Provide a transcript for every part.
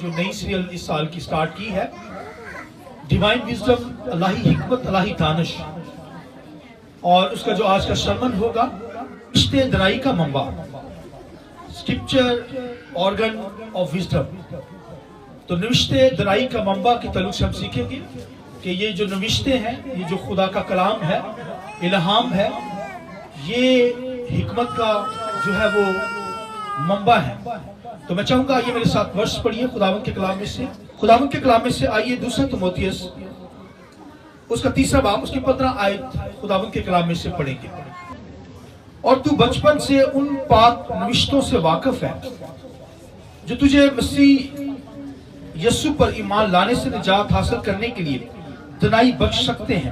جو نئی سیریل اس سال کی سٹارٹ کی ہے، ڈیوائن وزڈم، الہی حکمت، الہی دانش، اور اس کا جو آج کا سرمن ہوگا رشتے درائی کا منبع، اسکرپچر آرگن آف وزڈم۔ تو نوشتے درائی کا منبع کے تعلق سے ہم سیکھیں گے کہ یہ جو نوشتے ہیں، یہ جو خدا کا کلام ہے، الہام ہے، یہ حکمت کا جو ہے وہ منبع ہے۔ تو میں چاہوں گا یہ میرے ساتھ ورس پڑھیے خداوند کے کلام میں سے، خداوند کے کلام میں سے آئیے 2 تیموتھیوس اس کا 3 باب، اس کی 15 آیت خداوند کے کلام میں سے پڑھیں گے۔ اور تو بچپن سے ان پاک نوشتوں سے واقف ہے جو تجھے مسیح یسوع پر ایمان لانے سے نجات حاصل کرنے کے لیے دنائی بخش سکتے ہیں۔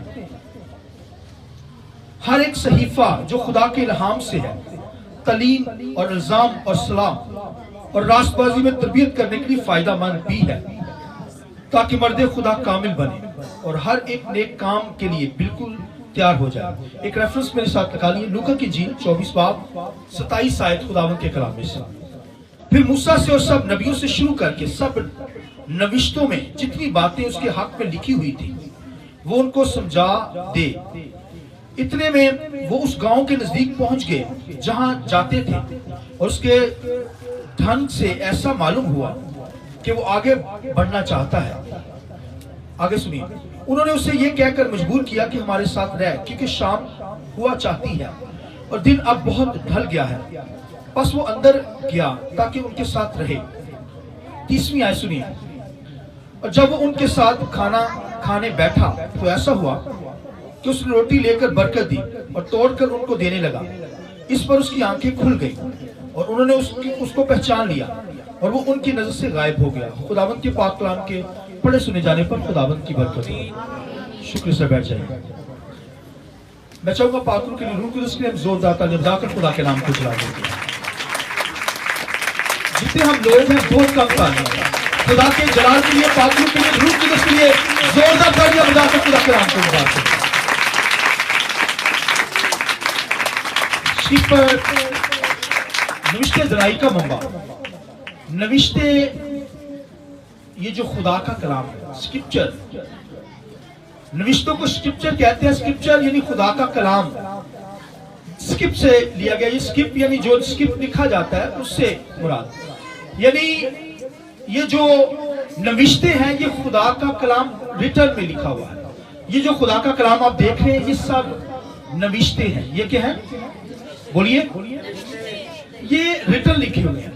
ہر ایک صحیفہ جو خدا کے الہام سے ہے، تعلیم اور الزام اور صلاح اور راست بازی میں تربیت کرنے کے لیے فائدہ مند بھی ہے، تاکہ مرد خدا کامل بنے اور ہر ایک نیک کام کے لیے بالکل تیار ہو جائے۔ ایک ریفرنس میرے ساتھ لگا لیے، لوکا کی انجیل 24 باب 27 آیت خداوند کے کلام میں سے۔ پھر موسیٰ سے اور سب نبیوں سے شروع کر کے سب نوشتوں میں جتنی باتیں اس کے حق میں لکھی ہوئی تھی وہ ان کو سمجھا دے۔ اتنے میں وہ اس گاؤں کے نزدیک پہنچ گئے جہاں جاتے تھے، اور اس کے ڈھنگ سے ایسا معلوم ہوا کہ وہ آگے بڑھنا چاہتا ہے۔ آگے سنیے، انہوں نے اسے یہ کہہ کر مجبور کیا کہ ہمارے ساتھ رہ، کیونکہ شام ہوا چاہتی ہے اور دن اب بہت ڈھل گیا ہے۔ پس وہ اندر گیا تاکہ ان کے ساتھ رہے۔ 30ویں آیت سنیے، اور جب وہ ان کے ساتھ کھانا کھانے بیٹھا تو ایسا ہوا کہ اس نے روٹی لے کر برکت دی اور توڑ کر ان کو دینے لگا۔ اس پر اس کی آنکھیں کھل گئی اور انہوں نے اس کو پہچان لیا، اور وہ ان کی نظر سے غائب ہو گیا۔ خداوند کے پاک کلام کے پڑھے سنے جانے پر خداوند کی برکت ہو۔ شکر سے بیٹھ جائیں۔ میں چاہوں گا پاک روح کے لیے، روح القدس کے لیے ہم زوردار تعلیم بجا کر خدا کے نام کو جلا دیں گے۔ جتنے ہم لوگ ہیں بہت کم تعلیم، خدا کے جلال کے لیے، پاک روح کے لیے، روح القدس کے لیے زوردار تعلیم بجا کر خدا کے نام کو جلا دیں گے۔ پر نوشتے درائی کا منبع، نوشتے یہ جو خدا کا کلام ہے، اسکرپچر، نوشتوں کو اسکرپچر کہتے ہیں۔ اسکرپچر یعنی خدا کا کلام، اسکرپ سے لیا گیا۔ یہ اسکرپ یعنی جو اسکرپ لکھا جاتا ہے اس سے مراد، یعنی یہ جو نوشتے ہیں یہ خدا کا کلام ریٹن میں لکھا ہوا ہے۔ یہ جو خدا کا کلام آپ دیکھ رہے ہیں یہ سب نوشتے ہیں۔ یہ کیا ہے؟ بولیے، یہ ریٹن لکھے ہوئے ہیں۔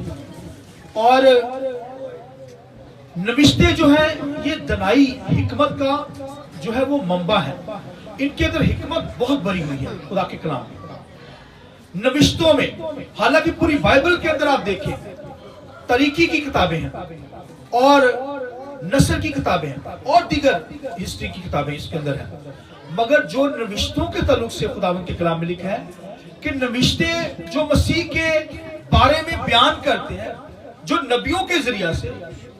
اور نوشتے جو ہیں یہ دنائی حکمت کا جو ہے وہ منبع ہے۔ ان کے اندر حکمت بہت بڑی ہوئی ہے خدا کے کلام میں، نوشتوں میں۔ حالانکہ پوری بائبل کے اندر آپ دیکھیں طریقی کی کتابیں ہیں اور نصر کی کتابیں ہیں اور دیگر ہسٹری کی کتابیں اس کے اندر ہیں، مگر جو نوشتوں کے تعلق سے خداوند کے کلام میں لکھا ہے کہ نوشتے جو مسیح کے بارے میں بیان کرتے ہیں، جو نبیوں کے ذریعہ سے،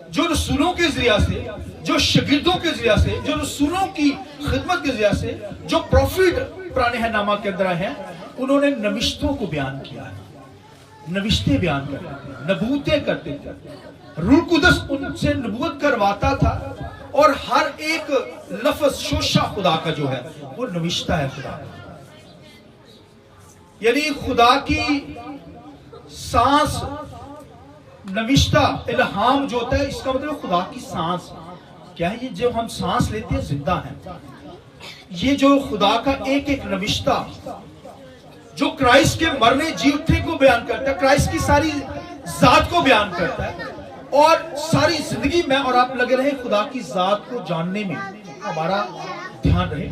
جو رسولوں کے ذریعہ سے، جو شاگردوں کے ذریعہ سے، جو رسولوں کی خدمت کے ذریعہ سے، جو پروفیٹ پرانے نامہ کے اندر ہیں، انہوں نے نوشتوں کو بیان کیا ہے۔ نوشتے بیان کرتے تھے، نبوتیں کرتے تھے، روح القدس ان سے نبوت کرواتا تھا، اور ہر ایک لفظ شوشہ خدا کا جو ہے وہ نوشتہ ہے خدا کا۔ یعنی خدا کی سانس نوشتہ الہام جو ہوتا ہے، اس کا مطلب خدا کی سانس کیا ہے؟ یہ جو ہم سانس لیتے ہیں زندہ ہیں۔ یہ جو خدا کا ایک ایک نوشتہ جو کرائسٹ کے مرنے جی اٹھنے کو بیان کرتا ہے، کرائسٹ کی ساری ذات کو بیان کرتا ہے، اور ساری زندگی میں اور آپ لگے رہے خدا کی ذات کو جاننے میں ہمارا دھیان رہے،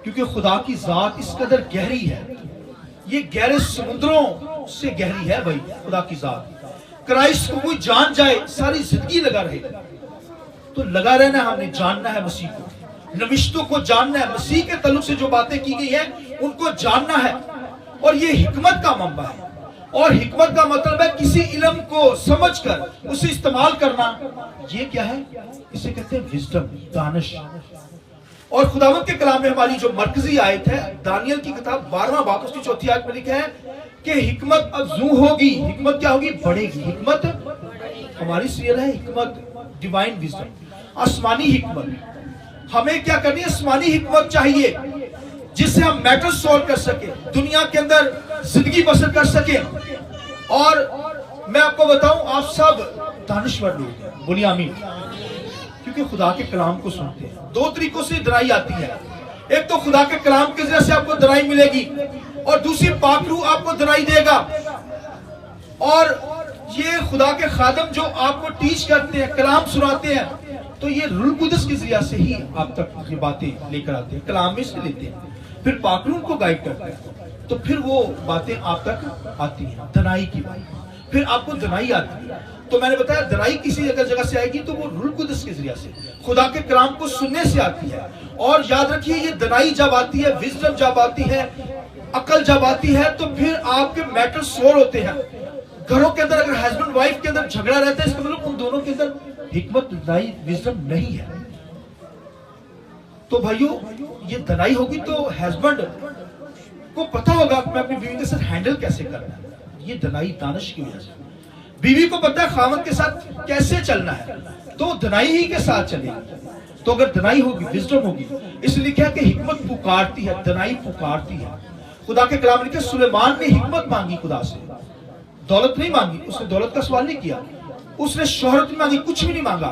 کیونکہ خدا کی ذات اس قدر گہری ہے، یہ گہرے سمندروں سے گہری ہے بھائی خدا کی ذات۔ کرائسٹ کو کوئی جان جائے، ساری زندگی لگا رہے، تو لگا رہنا ہم نے جاننا ہے مسیح کو، نوشتوں کو جاننا ہے، مسیح کے تعلق سے جو باتیں کی گئی ہیں ان کو جاننا ہے، اور یہ حکمت کا منبع ہے۔ اور حکمت کا مطلب ہے کسی علم کو سمجھ کر اسے استعمال کرنا۔ یہ کیا ہے؟ اسے کہتے ہیں وزڈم، دانش۔ اور خداوند کے کلام میں ہماری جو مرکزی آیت ہے دانیل کی کتاب 12واں باب اس کی 4تھی آیت میں لکھا ہے کہ حکمت افزوں ہوگی۔ حکمت کیا ہوگی؟ بڑھے گی۔ حکمت हमारी सीरियल है हिकमत, डिवाइन विजडम, आसमानी हिकमत। हमें क्या करनी है? आसमानी हिकमत चाहिए जिससे हम मैटर सॉल्व कर सके, दुनिया के अंदर जिंदगी बसर कर सके। और मैं आपको बताऊं, आप सब दानिश्वर लोग हैं, बोलिए आमीन, क्योंकि खुदा के कलाम को सुनते हैं। दो तरीकों से दनाई आती है, एक तो खुदा के कलाम के जरिए से आपको दनाई मिलेगी, और दूसरी पाक रूह आपको दनाई देगा। और ये खुदा के खादम जो आपको टीच करते हैं, कलाम सुनाते हैं, तो ये रूह कुदस के जरिए से ही आप तक ये बातें लेकर आते हैं, कलाम में से लेते हैं, फिर पाक रूह को गाइड करते हैं, तो फिर वो बातें आप तक आती हैं, दनाई की बात, फिर आपको दनाई आती है। तो मैंने बताया दनाई किसी अगर जगह से आएगी तो वो रूह कुदस के जरिए से, खुदा के कलाम को सुनने से आती है। और याद रखिए, ये दनाई जब आती है, विजडम जब आती है, अकल जब आती है, तो फिर आपके मैटर सोल्व होते हैं। घरों के अंदर अगर हस्बैंड वाइफ के अंदर झगड़ा रहता है, इसका मतलब उन दोनों के अंदर हिकमत, दनाई, विजडम नहीं है। तो भाइयों, ये दनाई होगी तो हस्बैंड को पता होगा कि मैं अपनी बीवी के साथ हैंडल कैसे करना है। ये दनाई दानिश की वजह से। बीवी को पता है खामद के साथ कैसे चलना है, तो दनाई ही के साथ चलेगी। तो अगर दनाई होगी, विजडम होगी, इसलिए क्या कि हिकमत पुकारती है, दनाई पुकारती है। खुदा के कलाम लिखे, सुलेमान ने हिकमत मांगी खुदा से, दौलत नहीं मांगी, उसने दौलत का सवाल नहीं किया, उसने शोहरत नहीं मांगी, कुछ भी नहीं मांगा,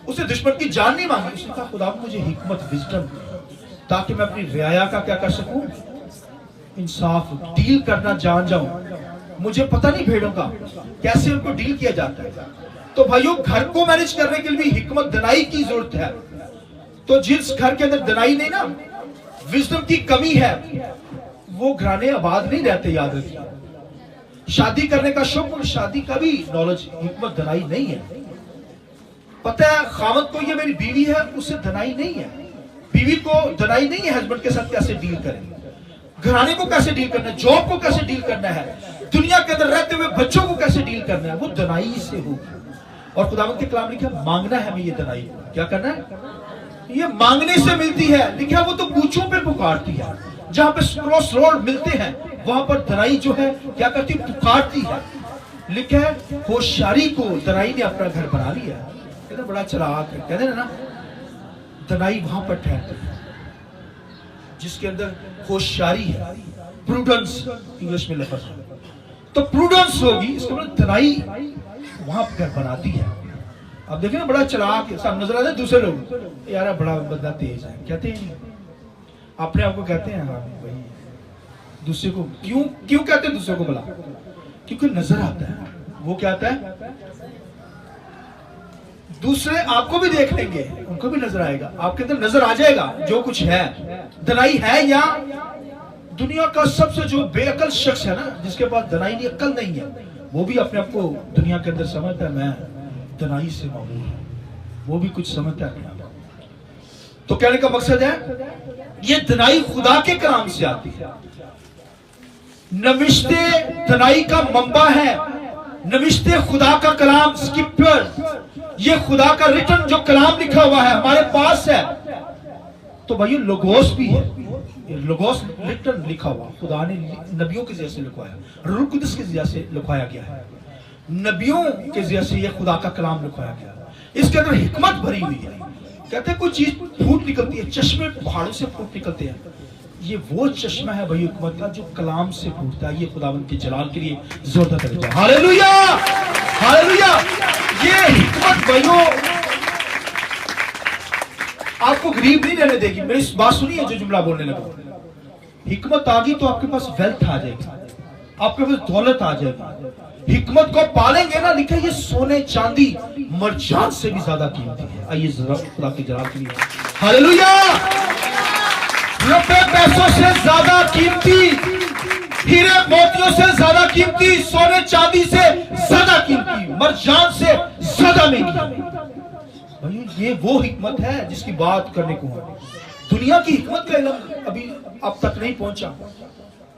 उसने दुश्मन की जान नहीं मांगी, उसने कहा खुदा मुझे हिकमत, विजडम, ताकि मैं अपनी रियाया का क्या कर सकूं, इंसाफ, डील करना जान जाऊं। मुझे पता नहीं भेड़ों का कैसे उनको डील किया जाता है। तो भाइयों, घर को मैनेज करने के लिए हिकमत, दनाई की जरूरत है। तो जिस घर के अंदर दनाई नहीं ना, विजडम की कमी है, वो घराने आबाद नहीं रहते। याद रखिए, शादी करने का शौक और शादी का भी नॉलेज, हिकमत, दनाई नहीं है। पता है खामद को ये मेरी बीवी है, उससे दनाई नहीं है, बीवी को दनाई नहीं है हस्बैंड के साथ कैसे डील करें, घराने को कैसे डील करना है, जॉब को कैसे डील करना है, दुनिया के अंदर रहते हुए बच्चों को कैसे डील करना है, वो दनाई से होगी। और खुदावंद के कलाम लिखा, मांगना है हमें ये दनाई, क्या करना है, ये मांगने से मिलती है। लिखा वो तो पूछों पे पुकारती है, जहां पे क्रॉस रोड मिलते हैं वहां पर दनाई जो है क्या करती, पुकारती है। लिखा है होशियारी को दनाई ने अपना घर बना लिया। कहते बड़ा चालाक है, कहते हैं ना, दनाई वहां पर ठहरती है जिसके अंदर होशियारी है, प्रूडेंस इंग्लिश में लफ्ज है। तो प्रूडेंस होगी, इसका मतलब दनाई वहां पर घर बनाती है। अब देखें ना, बड़ा चालाक है, सब नजर आते हैं दूसरे लोग, यार बड़ा बंदा तेज है, कहते हैं, अपने आप को कहते हैं हाँ भाई, दूसरे को क्यों कहते हैं दूसरे को भला, क्योंकि नजर आता है। वो क्या आता है, दूसरे आपको भी देख लेंगे, उनको भी नजर आएगा, आपके अंदर नजर आ जाएगा जो कुछ है। दनाई है, या दुनिया का सबसे जो बेअकल शख्स है ना, जिसके पास दनाई नहीं, अकल नहीं है, वो भी अपने आप को दुनिया के अंदर समझता है मैं दनाई से मामूल हूं, वो भी कुछ समझता है। तो कहने का मकसद है, ये दनाई खुदा के कलाम से आती है। नविश्ते दनाई का मंबा है, नविश्ते खुदा का कलाम, स्क्रिप्चर, ये खुदा का रिटन जो कलाम लिखा हुआ है हमारे पास है। तो भाई लोगोस भी है, लोगोस रिटन लिखा हुआ, खुदा ने नबियों के जरिए लिखवाया, रूह कुदस के जरिए से लिखवाया गया है, नबियों के जरिए से ये खुदा का कलाम लिखवाया गया। इसके अंदर हिकमत भरी हुई है। कहते हैं कोई चीज फूट निकलती है, चश्मे पहाड़ों से फूट निकलते हैं, ये वो चश्मा है भाई हिकमत का जो कलाम से फूटता है। ये खुदावंद के जलाल के लिए जोरदार ताली बजाएं, हालेलुया, हालेलुया। ये हिकमत भाइयों आपको गरीब नहीं रहने देगी। मेरी बात सुनिए, जो जुमला बोलने लगा, हिकमत आ गई तो आपके पास वेल्थ आ जाएगी, आपके पास दौलत आ जाएगी। हिकमत को पालेंगे ना, लिखा ये सोने चांदी मरजान से भी ज्यादा कीमती है। आइए जरा खुदा के जलाल के लिए हालेलुया। रुपए पैसों से ज्यादा कीमती, हीरे मोतियों से ज्यादा कीमती, सोने चांदी से ज्यादा कीमती, मरजान से ज्यादा महंगी। भाई ये वो हिकमत है जिसकी बात करने को है। दुनिया की हिकमत का इल्म अभी अब तक नहीं पहुंचा।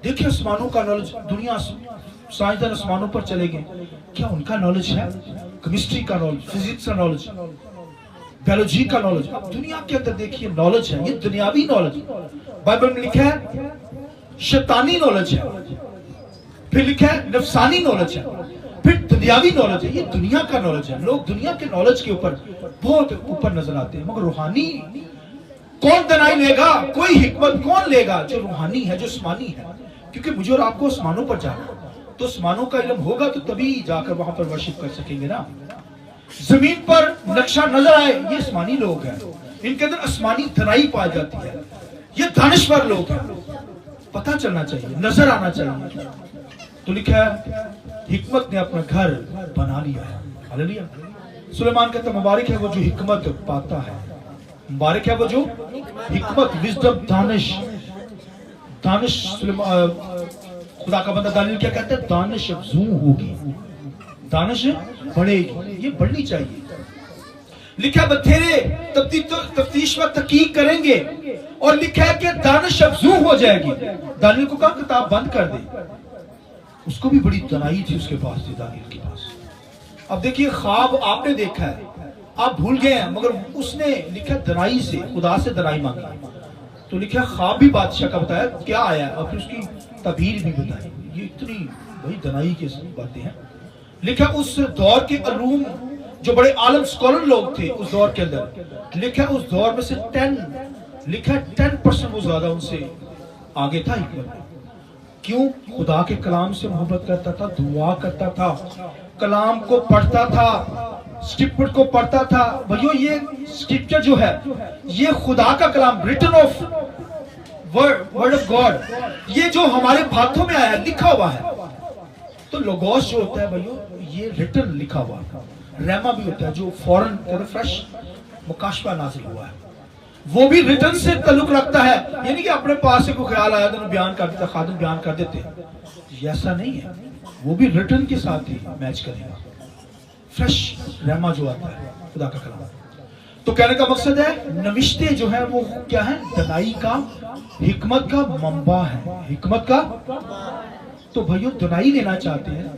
देखिए आसमानों का नॉलेज, दुनिया साइंसदान आसमानों पर चले गए, क्या उनका नॉलेज है? केमिस्ट्री का नॉलेज, फिजिक्स का नॉलेज, बायोलॉजी का नॉलेज। अब दुनिया के अंदर देखिए नॉलेज है, ये दुनियावी नॉलेज। बाइबल में लिखा है शैतानी नॉलेज है, फिर लिखा है नफसानी नॉलेज है, फिर دنیاوی نالج ہے، یہ دنیا کا نالج ہے. لوگ دنیا کے نالج کے اوپر بہت اوپر نظر آتے ہیں، مگر روحانی کون دنائی لے گا؟ کوئی حکمت کون لے گا جو روحانی ہے، جو آسمانی ہے؟ کیونکہ مجھے اور آپ کو آسمانوں پر جانا ہے، تو آسمانوں کا علم ہوگا تو تبھی جا کر وہاں پر ورشپ کر سکیں گے نا. زمین پر نقشہ نظر آئے، یہ آسمانی لوگ ہیں، ان کے اندر آسمانی دنائی پائی جاتی ہے، یہ دانشور لوگ ہیں. پتہ چلنا چاہیے، نظر آنا چاہیے. تو لکھا ہے حکمت نے اپنا گھر بنا لیا ہے. ہاللیلویا. سلیمان کہتا ہے مبارک ہے وہ جو حکمت پاتا ہے، مبارک ہے وہ جو حکمت، وزڈم، دانش. خدا کا بندہ دانیل کیا کہتا ہے؟ دانش افزوں ہوگی، دانش بڑھے گی، یہ بڑھنی چاہیے. لکھا بتھیرے تفتیش و تحقیق کریں گے، اور لکھا ہے کہ دانش افزوں ہو جائے گی. دانیل کو کہا کتاب بند کر دے، اس کو بھی بڑی دنائی تھی اس کے پاس تھی، دانیل کے پاس. اب دیکھیے خواب آپ نے دیکھا ہے، آپ بھول گئے ہیں، مگر اس نے لکھا دنائی سے، خدا سے دنائی مانگی. تو لکھا خواب بھی بادشاہ کا بتایا کیا آیا، اور پھر اس کی تعبیر بھی بتائی. یہ اتنی بڑی دنائی کی باتیں ہیں. لکھا اس دور کے علوم جو بڑے عالم اسکالر لوگ تھے اس دور کے اندر، لکھا اس دور میں سے 10% وہ زیادہ ان سے آگے تھا حکمت. کیوں؟ خدا کے کلام سے محبت کرتا تھا، دعا کرتا تھا، کلام کو پڑھتا تھا، اسکرپچر کو پڑھتا تھا. بھائیو یہ اسکرپچر جو ہے یہ خدا کا کلام، return of word of God, یہ جو ہمارے ہاتھوں میں آیا ہے، لکھا ہوا ہے. تو لوگوس جو ہوتا ہے بھائیو یہ ریٹن لکھا ہوا ہے. ریما بھی ہوتا ہے جو فوراً فریش مکاشفہ نازل ہوا ہے، وہ بھی ریٹن سے تعلق رکھتا ہے. یعنی کہ اپنے پاس سے کوئی خیال آیا تو بیان کر دیتا، خادم بیان کر دیتے، ایسا نہیں ہے. وہ بھی ریٹن کے ساتھ ہی میچ کرے گا، فریش ریما جو آتا ہے خدا کا کلام. تو کہنے کا مقصد ہے نوشتے جو ہے وہ کیا ہے؟ دنائی کا، حکمت کا منبع ہے، حکمت کا. تو بھائیو دنائی لینا چاہتے ہیں،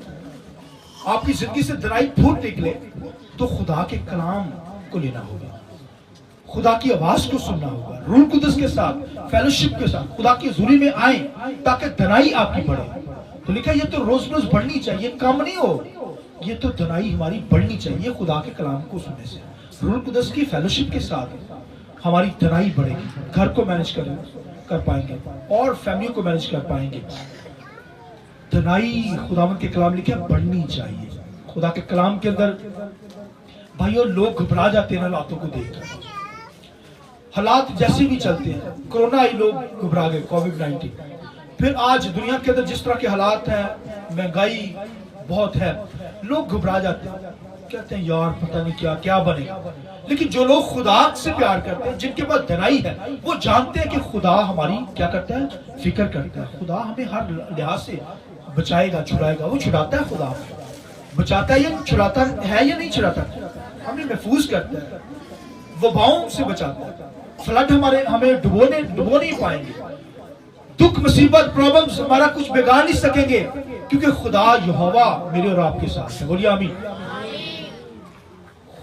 آپ کی زندگی سے دنائی پھوٹ نکلے تو خدا کے کلام کو لینا ہوگا، خدا کی آواز کو سننا ہوگا، روح القدس کے ساتھ، فیلوشپ کے ساتھ خدا کی حضوری میں آئیں تاکہ دنائی آپ کی بڑھے. تو لکھا یہ تو روز روز بڑھنی چاہیے، کم نہیں ہو، یہ تو دنائی ہماری بڑھنی چاہیے. خدا کے کلام کو سننے سے، روح القدس کی فیلوشپ کے ساتھ ہماری دنائی بڑھے گی. گھر کو مینج کر پائیں گے اور فیملی کو مینج کر پائیں گے. دنائی خداوند کے کلام لکھا بڑھنی چاہیے. خدا کے کلام کے اندر بھائیو لوگ گھبرا جاتے ہیں حالاتوں کو دیکھ کر. حالات جیسے بھی چلتے ہیں، کرونا آئی لوگ گھبرا گئے، کووڈ-19. پھر آج دنیا کے اندر جس طرح کے حالات ہیں، مہنگائی بہت ہے، لوگ گھبرا جاتے ہیں، کہتے ہیں یار پتہ نہیں کیا بنے گا. لیکن جو لوگ خدا سے پیار کرتے ہیں، جن کے پاس دنائی ہے، وہ جانتے ہیں کہ خدا ہماری کیا کرتا ہے؟ فکر کرتا ہے. خدا ہمیں ہر لحاظ سے بچائے گا، چھڑائے گا. وہ چھڑاتا ہے، خدا بچاتا ہے یا چھڑاتا ہے یا نہیں چھڑاتا، ہمیں محفوظ کرتا ہے، وباؤں سے بچاتا ہے. فلڈ ہمیں ڈبو نہیں پائیں گے، دکھ مصیبت پرابلمز ہمارا کچھ بگاڑ نہیں سکیں گے، کیونکہ خدا یہوہ میرے اور آپ کے ساتھ ہے. بولیے آمین.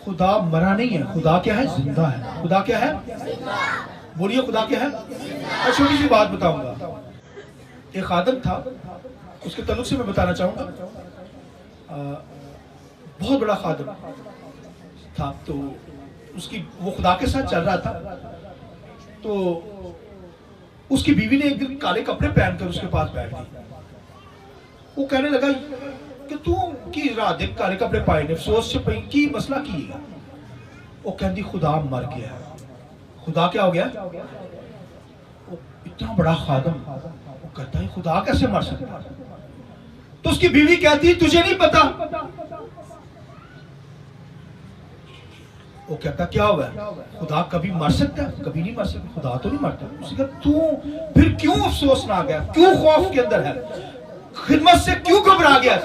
خدا مرا نہیں ہے، خدا کیا ہے؟ زندہ ہے. خدا کیا ہے؟ بولیے خدا کیا ہے؟ میں چھوٹی سی بات بتاؤں گا. ایک خادم تھا، اس کے تعلق سے میں بتانا چاہوں گا. بہت بڑا خادم تھا، تو وہ خدا کے ساتھ چل رہا تھا. تو اس کی بیوی نے ایک دن کالے کپڑے پہن کر اس کے پاس بیٹھ گئی. وہ کہنے لگا کہ تو کی رات دن کالے کپڑے پائے نے، افسوس سے پئی کی مسئلہ کی گا. وہ کہندی خدا مر گیا. خدا کیا ہو گیا؟ وہ اتنا بڑا خادم، وہ کہتا ہے خدا کیسے مر سکتا؟ تو اس کی بیوی کہتی ہے تجھے نہیں پتا. وہ کہتا کیا ہوا ہے؟ خدا کبھی مر سکتا ہے؟ کبھی نہیں مر سکتا، خدا تو نہیں مرتا. اس نے کہا تو پھر کیوں افسوس نہ گیا، کیوں خوف کے اندر ہے، خدمت سے کیوں گھبرا گیا؟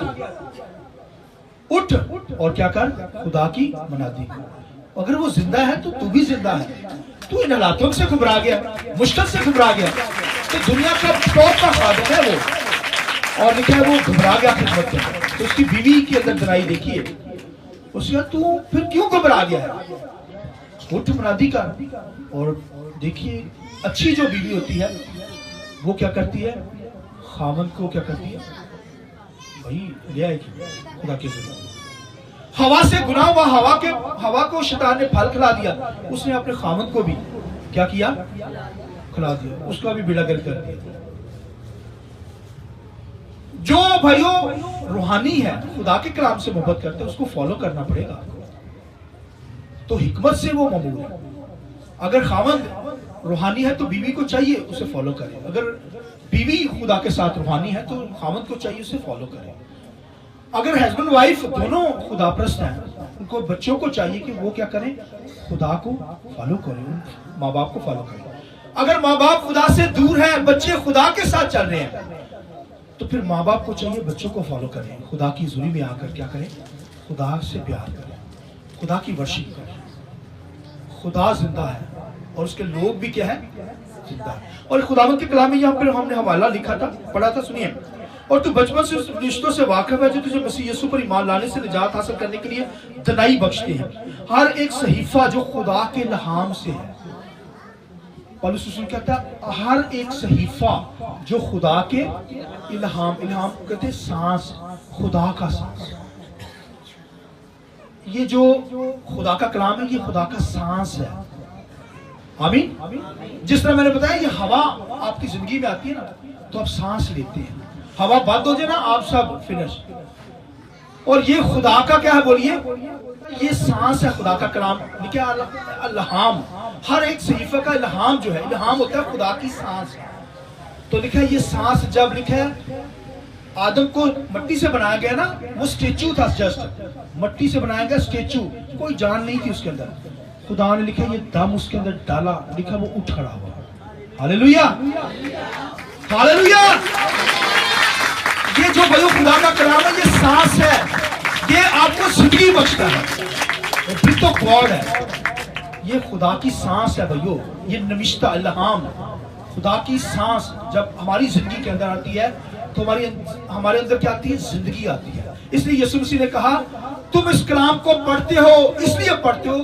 اٹھ اور کیا کر، خدا کی منادی کر. اگر وہ زندہ ہے تو بھی زندہ ہے. تو ان حالاتوں سے گھبرا گیا، مشکل سے گھبرا گیا. تو دنیا کا ٹاپ کا خادم ہے وہ، اور لکھا ہے وہ گھبرا گیا خدمت سے. تو اس کی بیوی کے اندر درائی دیکھیے، اس نے تو پھر کیوں گھبرا گیا ہے، اٹھ منادی کر. اور دیکھیے اچھی جو بیوی ہوتی ہے وہ کیا کرتی ہے؟ خاوند کو کیا کرتی ہے؟ بھائی لے آئے گی خدا کے ذریعے. हवा से गुनाह हुआ, हवा को शैतान ने फल खिला दिया, उसने अपने खामद को भी क्या किया, खिला दिया, उसका भी बेड़ा गर्क कर दिया। जो भाइयों रूहानी है, खुदा के कलाम से मोहब्बत करते हैं, उसको फॉलो करना पड़ेगा, तो हिकमत से वो ममूर है। अगर खामद रूहानी है तो बीवी को चाहिए उसे फॉलो करे, अगर बीवी खुदा के साथ रूहानी है तो खामद को चाहिए उसे फॉलो करे। अगर हस्बैंड वाइफ दोनों खुदा परस्त हैं, उनको बच्चों को चाहिए कि वो क्या करें, खुदा को फॉलो करें, माँ बाप को फॉलो करें। अगर माँ बाप खुदा से दूर हैं, बच्चे खुदा के साथ चल रहे हैं, तो फिर माँ बाप को चाहिए बच्चों को फॉलो करें, खुदा की हुजूरी में आकर क्या करें, खुदा से प्यार करें, खुदा की वर्शिप करें। खुदा जिंदा है और उसके लोग भी क्या है, जिंदा है। और खुदावंद के कलाम में यहाँ पर हमने हवाला लिखा था, पढ़ा था, सुनिए। और तू बचपन से उस रिश्तों से वाकिफ है जो तुझे मसीह यीशु पर ईमान लाने से निजात हासिल करने के लिए दनाई बख्शते हैं। हर एक सहीफा जो खुदा के इल्हाम से है, पौलुस रसूल कहता है हर एक सहीफा जो खुदा के इल्हाम कहते हैं सांस, खुदा का सांस। ये जो खुदा का कलाम है, ये खुदा का सांस है। आमीन। जिस तरह मैंने बताया, ये हवा आपकी जिंदगी में आती है ना, तो आप सांस लेते हैं, हवा बंद हो जाए ना, आप सब फिनिश। और ये खुदा का क्या है, बोलिए, ये सांस है, खुदा का कलाम लिखा इल्हाम। हर एक सहीफे का इल्हाम जो है, इल्हाम होता है खुदा की सांस। तो लिखा है ये सांस, जब लिखा है आदम को मट्टी से बनाया गया ना, वो स्टेचू था, जस्ट मट्टी से बनाया गया स्टेचू, कोई जान नहीं थी उसके अंदर। खुदा ने लिखा ये दम उसके अंदर डाला, लिखा वो उठ खड़ा हुआ। Hallelujah, hallelujah. ये जो भाइयों खुदा का कलाम है, ये सांस है, ये आपको जिंदगी बख्शता है, फिर तो गॉड है। ये खुदा की सांस है भाइयों, ये नविश्ता इल्हाम, खुदा की सांस जब हमारी जिंदगी के अंदर आती है तो हमारे अंदर क्या आती है, जिंदगी आती है। इसलिए यीशु मसीह ने कहा तुम इस कलाम को पढ़ते हो, इसलिए पढ़ते हो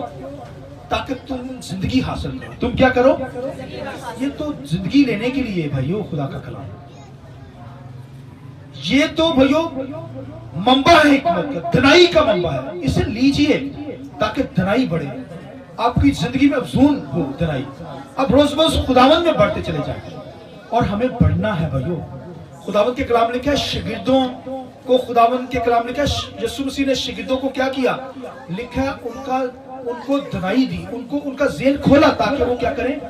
ताकि तुम जिंदगी हासिल करो। तुम क्या करो, ये तो जिंदगी लेने के लिए भाइयों खुदा का कलाम, ये तो भाइयों मंबा है हिकमत का, धनाई का मंबा है। इसे लीजिए ताकि धनाई बढ़े, आपकी जिंदगी में अफजून हो धनाई। अब रोज रोज खुदावंद में बढ़ते चले जाए, और हमें बढ़ना है भाइयों। खुदावंद के कलाम लिखा है शागिर्दों को, खुदावंद के कलाम लिखा है यीशु मसीह ने शागिर्दों को क्या किया, लिखा है उनको धनाई दी, उनका ज़हन खोला ताकि वो क्या करें,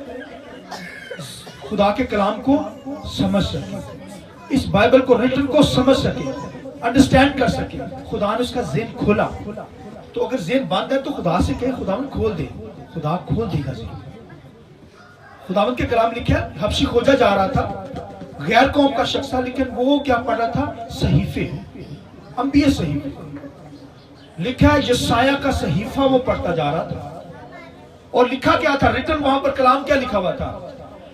खुदा के कलाम को समझ सके, इस बाइबल को, रिटन को समझ सके, अंडरस्टैंड कर सके। खुदा ने उसका ज़हन खोला। तो अगर ज़हन बंद है तो खुदा से कहे खुदावंद खोल दे, खुदा खोल देगा ज़हन। खुदावंद के कलाम लिखा है हबशी खोजा जा रहा था, गैर कौम का शख्स था, लेकिन वो क्या पढ़ रहा था, सहीफे, अंबिया सहीफे। लिखा है यशायाह का सहीफा वो पढ़ता जा रहा था, और लिखा क्या था, रिटन वहां पर कलाम क्या लिखा हुआ था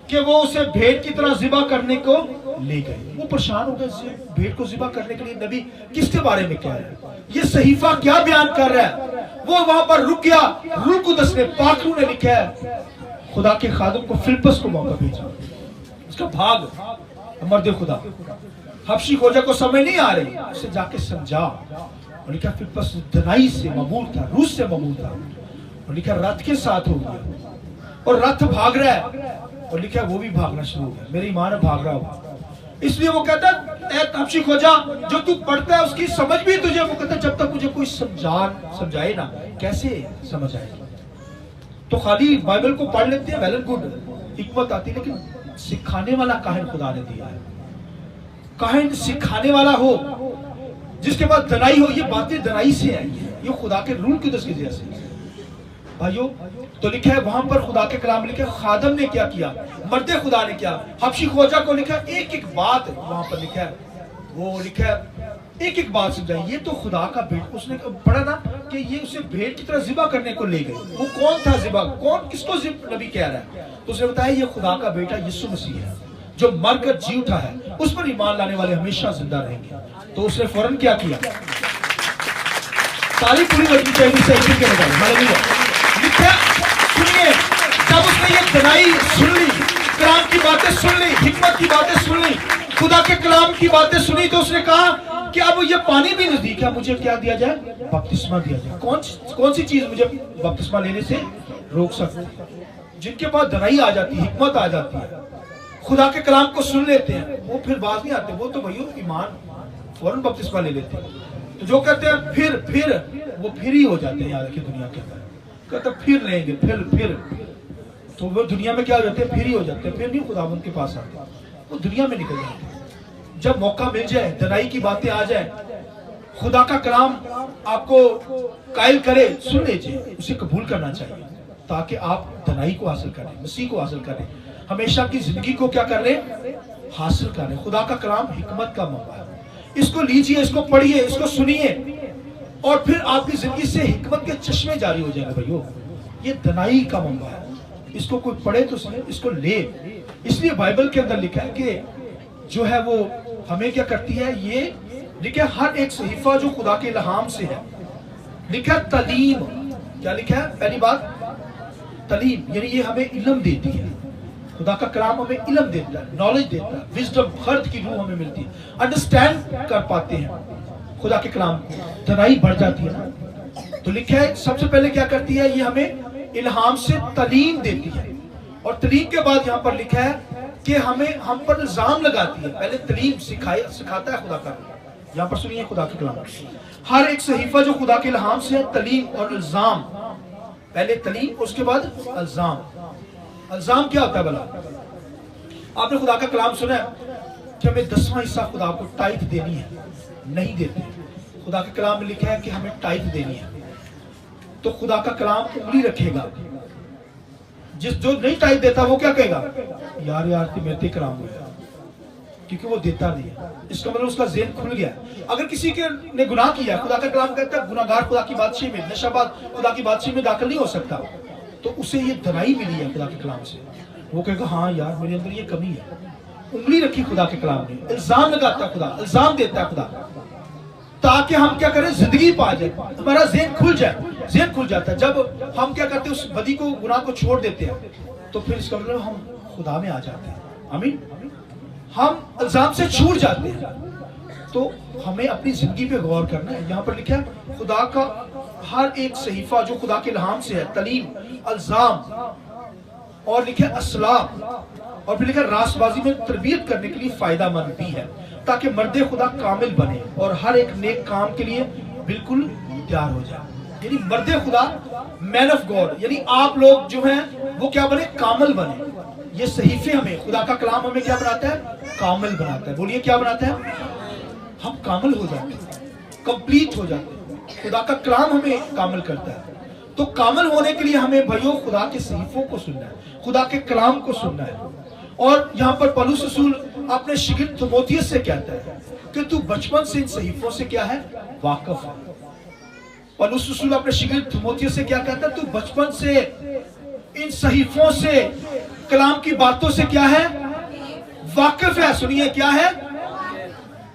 कि वो उसे भेंट की तरह ज़िबा करने को ले गए। वो परेशान हो गए, भेंट को ज़िबा करने के लिए नबी किसके बारे में कह रहा है, ये सहीफा क्या बयान कर रहा है। वो वहां पर रुक गया, रूह कुदस ने, पाखरू ने लिखा है, खुदा के खादम को फिलिप्पस को मौका भेजा, उसका भाग मर्द खुदा। हबशी खोजा को समझ नहीं आ रही, उसे जाके समझा, और लिखा फिलिप्पस धनाई से ममूर था, रूस से ममूर था, और लिखा रथ के साथ हो गया, और रथ भाग रहा है, और लिखा वो भी भागना शुरू हो गया, मेरी मां ने भाग रहा होगा। इसलिए वो कहता है हबशी खोजा, जो तू पढ़ता है उसकी समझ भी तुझे, वो कहता है जब तक मुझे कोई समझाए ना, कैसे समझ आएगी। तो खाली बाइबल को पढ़ लेते हैं, वेल एंड गुड, हिकमत आती है, लेकिन सिखाने वाला काहिन खुदा ने दिया है। काहिन सिखाने वाला हो, जिसके बाद दनाई हो, ये बातें दनाई से आई है, ये खुदा के रूह कुदस की वजह से भाइयों। तो लिखा है वहां पर खुदा के कलाम लिखा है, खादम ने क्या किया, मर्दे खुदा ने क्या, हबशी खोजा को लिखा एक एक बात वहां पर लिखा है, वो लिखा है एक एक बात समझाई। ये तो खुदा का भेंट, उसने पढ़ा ना कि ये उसे भेंट की तरह ज़िबा करने को ले गए। वो कौन था ज़िबा, कौन, किसको नबी कह रहा है, तो उसने बताया ये खुदा का बेटा यीशु मसीह है, जो मरकर जी उठा है, उस पर ईमान लाने वाले हमेशा जिंदा रहेंगे। तो उसने फौरन क्या किया, ताली पूरी बजनी चाहिए सही के बजाय, हालेलुया। सुनिए, जब उसने ये दनाई सुन ली, कलाम की बातें सुन ली, हिकमत की बातें सुन ली, खुदा के कलाम की बातें सुनी, तो उसने कहा कि अब ये पानी भी नजदीक है, मुझे क्या दिया जाए? बपतिस्मा दिया जाए। कौन सी चीज मुझे बपतिस्मा लेने से रोक सकती है? जिनके पास दनाई आ जाती है, हिकमत आ जाती है, खुदा के कलाम को सुन लेते हैं, वो फिर बाज नहीं आते, वो तो भैया ईमान फौरन बपतिस्मा ले लेते हैं। तो जो कहते हैं फिर वो फिर ही हो जाते हैं यहाँ की दुनिया के अंदर, कहते फिर लेंगे, फिर तो वो दुनिया में क्या हो जाते हैं? फिर ही हो जाते हैं, फिर नहीं खुदा उनके पास आते, वो दुनिया में निकल जाते हैं। जब मौका मिल जाए, दनाई की बातें आ जाए, खुदा का कलाम आपको कायल करे, सुन लीजिए, उसे कबूल करना चाहिए, ताकि आप दनाई को हासिल करें, मसीह को हासिल करें, हमेशा की जिंदगी को क्या कर लें? हासिल करें। खुदा का कलाम हिकमत का मंबा है, इसको लीजिए, इसको पढ़िए, इसको सुनिए, और फिर आपकी जिंदगी से हिकमत के चश्मे जारी हो जाएंगे। भाइयों, ये दनाई का मंबा है, इसको कोई पढ़े तो सही, इसको ले। इसलिए बाइबल के अंदर लिखा है कि जो है वो हमें क्या करती है, ये लिखा है हर एक सहीफा जो खुदा के इल्हाम से है, लिखा है तलीम। क्या लिखा है? पहली बात तलीम, यानी ये हमें इल्म देती है। खुदा का कलाम हमें इल्म देता है, नॉलेज देता है, विजडम, खर्द की रूह हमें मिलती है, अंडरस्टैंड कर पाते हैं खुदा के कलाम को, दनाई बढ़ जाती है ना। तो लिखा है सबसे पहले क्या करती है, ये हमें इल्हाम से तलीम देती है, और तलीम के बाद यहाँ पर लिखा है कि हम पर इल्जाम लगाती है। पहले तलीम सिखाता है खुदा का। यहाँ पर सुनिए खुदा के कलाम, हर एक सहीफा जो खुदा के इल्हाम से है, तलीम और इल्जाम। पहले तलीम, उसके बाद इल्जाम। इल्जाम क्या होता है भला? आपने खुदा का कलाम सुना है कि हमें 10वां हिस्सा खुदा को टाइट देनी है, नहीं देते। खुदा के कलाम में लिखा है कि हमें टाइट देनी है, तो खुदा का कलाम उंगली रखेगा। जो नहीं टाइट देता वो क्या कहेगा? यार तो मेरे कलाम हुआ, क्योंकि वो देता नहीं है। इसका मतलब उसका ज़हन खुल गया। अगर किसी के ने गुनाह किया, खुदा का कलाम कहता है गुनाहगार खुदा की बादशाही में, नशाबाज खुदा की बादशाही में दाखिल नहीं हो सकता। तो उसे ये दनाई मिली है खुदा के कलाम से, वो कहेगा हाँ यार मेरे अंदर ये कमी है। उंगली रखी खुदा के कलाम ने, इल्जाम लगाता है खुदा, इल्जाम देता है खुदा, ताकि हम क्या करें? जिंदगी पा जाए, हमारा ज़हन खुल जाए। ज़हन खुल जाता है जब हम क्या करते हैं, उस बदी को, गुनाह को छोड़ देते हैं, तो फिर इसका मतलब हम खुदा में आ जाते हैं। आमीन। हम इल्जाम से छूट जाते हैं। तो हमें अपनी जिंदगी पे गौर करना है। यहाँ पर लिखा है खुदा का हर एक सहीफा जो खुदा के इल्हाम से है, तलीम, इल्जाम, और लिखा है असलाम, और फिर लिखा है रासबाजी में तरबियत करने के लिए फायदामंद भी है, ताकि मर्दे खुदा कामिल बने और हर एक नेक काम के लिए बिल्कुल तैयार हो जाए। यानी मर्दे खुदा, मैन ऑफ गॉड, यानी आप लोग जो हैं वो क्या बने? कामिल बने। ये सहीफे हमें, खुदा का कलाम हमें क्या बनाता है? कामिल बनाता है। बोलिए क्या बनाता है? हम कामिल हो जाते हैं, कंप्लीट हो जाते हैं। खुदा का कलाम हमें कामिल करता है। तो कामिल होने के लिए हमें भाइयों खुदा के सहीफों को सुनना है, खुदा के कलाम को सुनना है। और यहाँ पर पौलुस रसूल अपने शिगिर्द तीमुथियुस से कहता है कि तू बचपन से इन सहीफों से क्या है? वाकिफ है। पौलुस रसूल अपने शिगिर्द तीमुथियुस से क्या कहता है? तू बचपन से इन सहीफों से, कलाम की बातों से क्या है? वाकिफ है। सुनिए क्या है?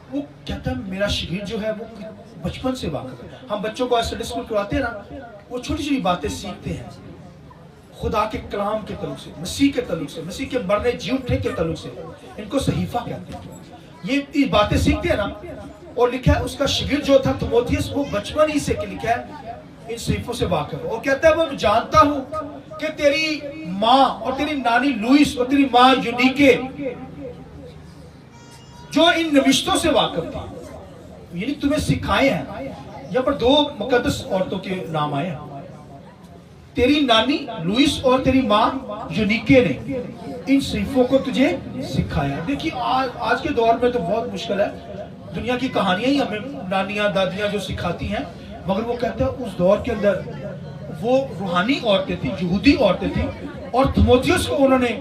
वो कहता है मेरा शिगिर्द जो है वो बचपन से वाकिफ है। हम बच्चों को संडे स्कूल करवाते हैं ना, वो छोटी छोटी बातें सीखते हैं खुदा के कलाम के तल्लुक से, मसीह के तल्लुक से, मसीह के मरने जी उठने के तल्लुक से। इनको सहीफा कहते हैं। ये बातें सीखते हैं ना, और लिखा है उसका शिगिर्द जो था तीमुथियुस, वो बचपन ही से लिखा है इन सहीफों से वाकिफ है। और कहता है वो जानता हूं कि तेरी माँ और तेरी नानी लुईस और तेरी माँ यूनिके जो इन नविश्तों से वाकिफ थी, यानी तुम्हें सिखाए हैं। यहाँ पर दो मुकद्दस औरतों के नाम आए हैं, तेरी नानी लुईस और तेरी माँ यूनिके ने इन सहीफों को तुझे सिखाया। देखिए आज के दौर में तो बहुत मुश्किल है, दुनिया की कहानियां ही हमें नानियां दादियां जो सिखाती हैं, मगर वो कहते हैं उस दौर के अंदर वो रूहानी औरतें थी, यहूदी औरतें थी, और तीमुथियुस को उन्होंने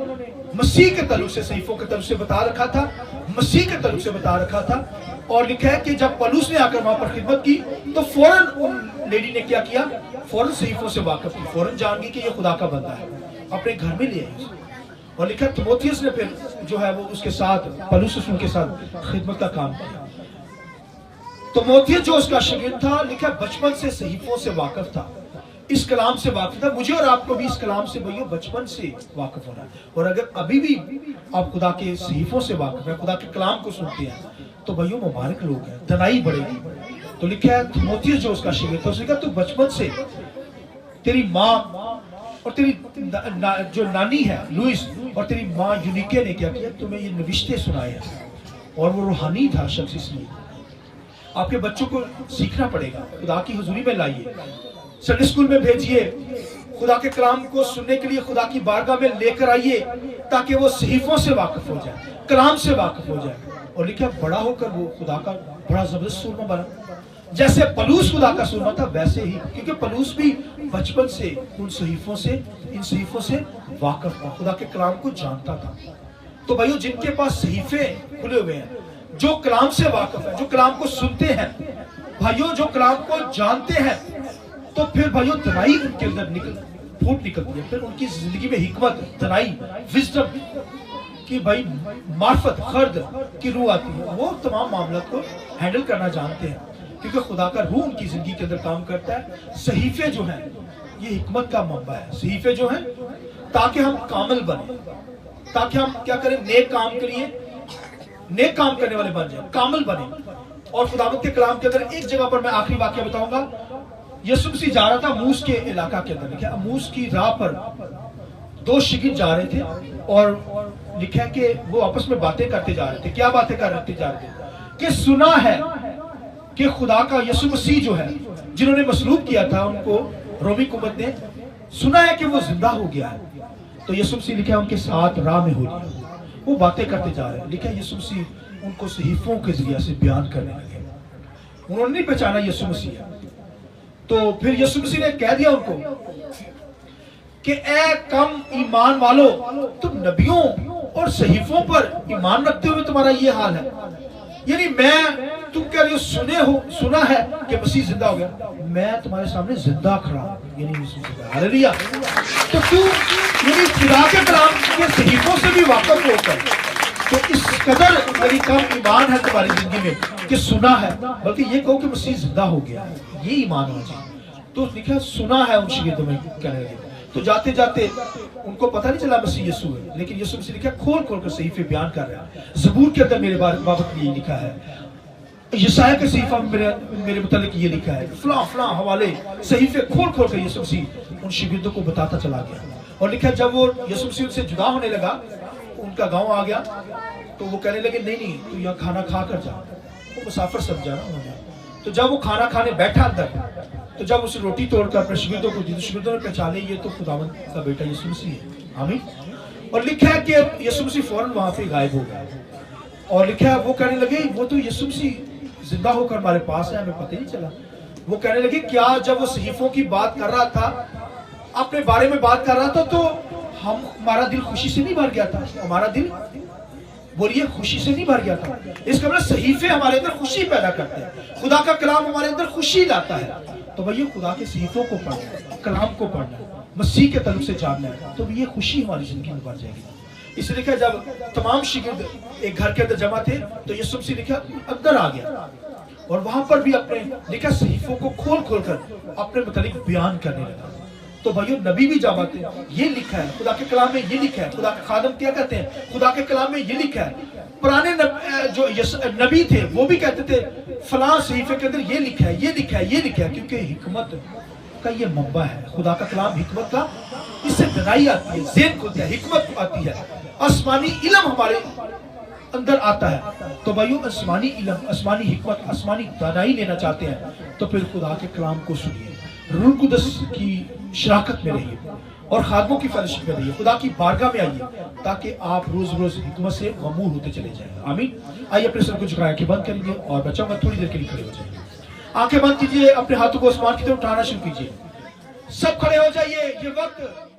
मसीह के तल्लुक से, सहीफों के तल्लुक से बता रखा था, मसीह के तल्लुक से बता रखा था। और लिखा है कि जब पौलुस ने आकर वहां पर खिदमत की तो फौरन उन लेडी ने क्या किया? फौरन सहीफों से वाकिफ थी, फौरन जान गई कि ये खुदा का बंदा है, अपने घर में ले आई। और लिखा तीमुथियुस ने फिर जो है वो उसके साथ, पौलुस के साथ खिदमत का काम किया। तीमुथियुस जो उसका शागिर्द था, लिखा बचपन से सहीफों से वाकिफ था, इस कलाम से वाकिफ था। मुझे और आपको भी इस कलाम से भैया बचपन से वाकिफ होना है। और अगर अभी भी आप खुदा के सहीफों से वाकिफ है, खुदा के कलाम को सुनते हैं, तो भाइयों मुबारक लोग हैं, दनाई बढ़ेगी। तो लिखा है थिमोथियस जो उसका शिगिर्द था, उसने कहा तू बचपन से तेरी माँ और तेरी जो नानी है लुइस और तेरी माँ यूनिके ने क्या किया, तुम्हें ये नविश्ते सुनाए हैं, और वो रूहानी था शख्स, इसलिए आपके बच्चों को सीखना पड़ेगा, खुदा की हुजूरी में लाइए, संडे स्कूल में भेजिए, खुदा के कलाम को सुनने के लिए खुदा की बारगाह में लेकर आइए, ताकि वो सहीफों से वाकिफ हो जाए, कलाम से वाकिफ हो जाए। और लिखा बड़ा होकर वो खुदा का बड़ा जबरदस्त सुरमा बना, जैसे पलूस खुदा का सुरमा था वैसे ही, क्योंकि पलूस भी बचपन से उन सहीफों से, इन सहीफों से वाकिफ था, खुदा के कलाम को जानता था। तो भाइयों जिनके पास सहीफे खुले हुए हैं, जो कलाम से वाकिफ है, जो कलाम को सुनते हैं, भाइयों जो कलाम को जानते हैं, तो फिर भाइयों तनाई उनके अंदर फूट निकलती है, फिर उनकी जिंदगी में हिकमत, तनाई, विजडम कि भाई मार्फत, खर्द की रूह आती है, वो तमाम मामला को हैंडल करना जानते हैं, क्योंकि खुदा का रूह उनकी जिंदगी के अंदर काम करता है। सहीफे जो हैं ये हिकमत का मंबा है, सहीफे जो हैं ताकि हम कामिल बने, ताकि हम क्या करें, नेक काम करिए, नेक काम करने वाले बन जाए, कामिल बने। और खुदावंद के कलाम के अंदर एक जगह पर मैं आखिरी वाक्य बताऊंगा, यीशु मसीह जा रहा था मूस के इलाका के अंदर, लिखा मूस की राह पर दो शिगिर्द जा रहे थे, और लिखा है कि वो आपस में बातें करते जा रहे थे। क्या बातें करते जा रहे थे कि सुना है कि खुदा का यीशु मसीह जो है, जिन्होंने मसलूब किया था उनको रोमी हुकूमत ने, सुना है कि वो जिंदा हो गया है। तो यीशु मसीह लिखा है उनके साथ राह में हो लिया, वो बातें करते जा रहे हैं। लिखा है यीशु मसीह उनको सहीफों के जरिए से बयान करने लगे, उन्होंने नहीं पहचाना यीशु मसीह है। तो फिर यीशु मसीह ने कह दिया उनको कि ए कम ईमान वालों, तुम नबियों और सहीफों पर ईमान रखते हुए तुम्हारा ये हाल है। यानी मैं, तुम कह रही हो सुना है कि मसीह जिंदा हो गया, मैं तुम्हारे सामने जिंदा खड़ा, यानी हालेलुया। तो तू यानी खुदा के कलाम के सहीफों से भी वाकिफ होकर, तो इस कदर मेरी कम ईमान है तुम्हारी जिंदगी में कि सुना है, बल्कि ये कहो कि मसीह जिंदा हो गया, ये ईमान होना चाहिए। तो लिखा सुना है उन शिगिर्दों में कहने लगे। तो जाते जाते उनको पता नहीं चला मसीह यीशु है, लेकिन यीशु मसीह लिखा खोल खोल कर सहीफे बयान कर रहा है। ज़बूर के अंदर मेरे बाबत ये लिखा है, यशाया के सहीफा में मेरे मुतालिक ये लिखा है, फलां फलां हवाले सहीफे खोल खोल कर यीशु मसीह उन शिगिर्दों को बताता चला गया। और लिखा जब वो यीशु मसीह उनसे जुदा होने लगा, उनका गाँव आ गया, तो वो कहने लगे नहीं नहीं तू यहाँ खाना खा कर जा, वो मुसाफिर समझा ना उन्होंने। तो जब वो खाना खाने बैठा अंदर, तो जब उसे रोटी तोड़कर अपने शिगिर्दों को दी, तो शिगिर्दों ने पहचाने ये तो खुदावंद का बेटा यीशु मसीह है। आमीन। और लिखा है कि यीशु मसीह फौरन वहां पे गायब हो गया, और लिखा है वो कहने लगे वो तो यीशु मसीह जिंदा होकर हमारे पास है, हमें पता ही नहीं चला। वो कहने लगे क्या जब वो सहीफों की बात कर रहा था, अपने बारे में बात कर रहा था, तो हमारा दिल खुशी से नहीं भर गया था? हमारा दिल, बोलिए, खुशी से नहीं भर गया था। इसका मतलब सहीफे हमारे अंदर खुशी पैदा करते हैं, खुदा का कलाम हमारे अंदर खुशी लाता है। तो भैया खुदा के सहीफों को पढ़ना, कलाम को पढ़ना, मसीह के तलब से जानना है, तो ये खुशी हमारी जिंदगी में बढ़ जाएगी। इसलिए लिखा जब तमाम शिगिर्द एक घर के अंदर जमा थे, तो यीशु मसीह लिखा अंदर आ गया, और वहां पर भी अपने लिखा सहीफों को खोल खोल कर अपने मुतालिक बयान करने लगा। तो भाइयों नबी भी जब आते हैं, ये लिखा है खुदा के कलाम में, ये लिखा है। खुदा के खादम क्या कहते हैं? खुदा के कलाम में ये लिखा है। पुराने जो नबी थे वो भी कहते थे फलां सहीफे के अंदर ये लिखा है, ये लिखा है, ये लिखा है, क्योंकि हिकमत का ये मंबा है। खुदा का कलाम हिकमत का, इससे दनाई आती है, ज़हन खुलता है, हिकमत आती है, आसमानी इल्म हमारे अंदर आता है। तो भाइयों आसमानी इल्म, आसमानी हिकमत, आसमानी दनाई लेना चाहते हैं, तो फिर खुदा के कलाम को सुनिए, रूह कुदस की शराकत में रहिए, और खादमों की फेलोशिप में रहिए, खुदा की बारगाह में आइए, ताकि आप रोज रोज हिकमत से ममूर होते चले जाएं। आमीन। आइए अपने सर को झुकाएं, आंखें बंद करेंगे, और बचाऊंगा थोड़ी देर के लिए खड़े हो जाएंगे। आंखें बंद कीजिए, अपने हाथों को आसमान की तरफ उठाना शुरू कीजिए। सब खड़े हो जाइए, ये वक्त